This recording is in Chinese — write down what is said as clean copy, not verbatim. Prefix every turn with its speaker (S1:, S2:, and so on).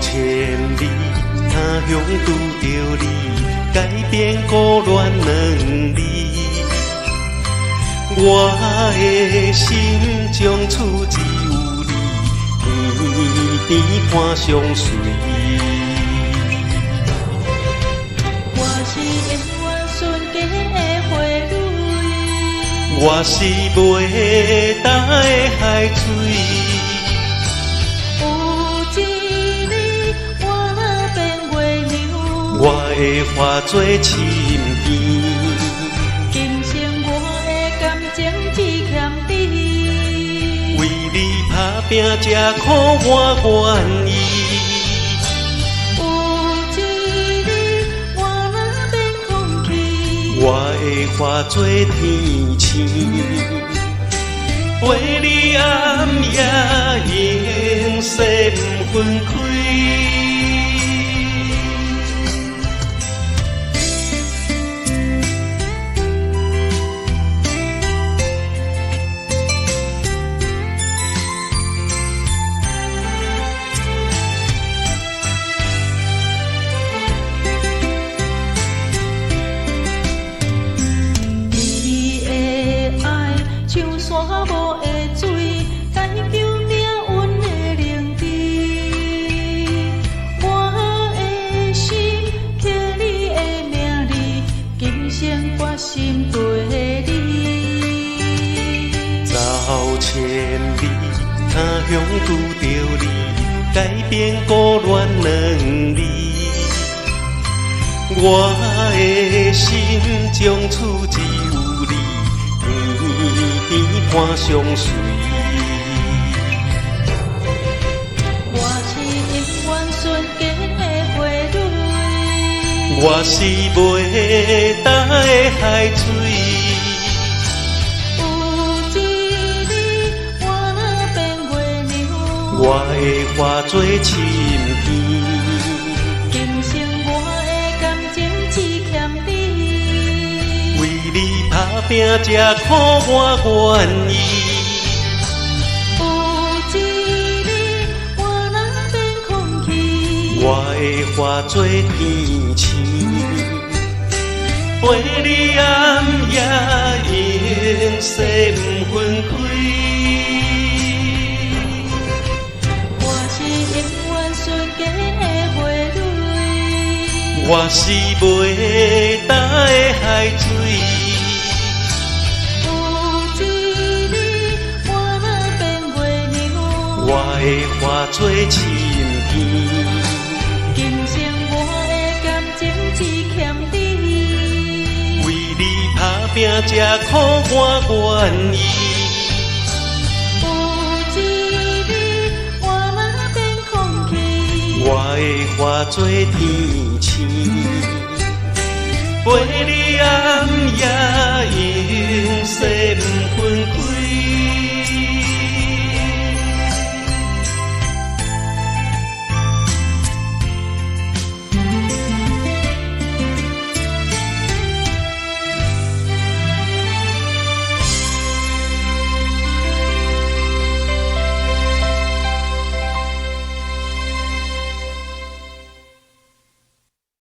S1: 千里，他乡拄着你，改变故恋两字。我的心中厝只有你，天天看相随。
S2: 我是永远纯洁的花蕊，
S1: 我是袂干的海水。我会化作深甜，
S2: 今生我的感情只欠你，
S1: 为你打拼这苦我愿意。
S2: 有一日我若变空气，
S1: 我会化作天星，陪你暗夜永世不分开。
S2: 像山无的水，解救命运的灵芝。我的心刻你的名字，今生决心对你。
S1: 走千里，他乡拄着你，改变故恋两字。我的心中厝只有你。天天看相随，
S2: 我是永远纯洁的花蕊，
S1: 我是袂干的海水。
S2: 有一日我若变月亮，
S1: 我会化作深甜，
S2: 今生我的感情只欠你，
S1: 为你打拼这苦我愿意。
S2: 有一日我若变空气，
S1: 我会化作天星，陪你暗夜永世不分开。
S2: 我是永远纯洁的花蕊，
S1: 我是袂干的海水。我会化作深甜，
S2: 今生我的感情只欠你，
S1: 为你打拼这苦我愿意。
S2: 有一日我若变空气，
S1: 我会化作天星，陪你暗夜永世不分开。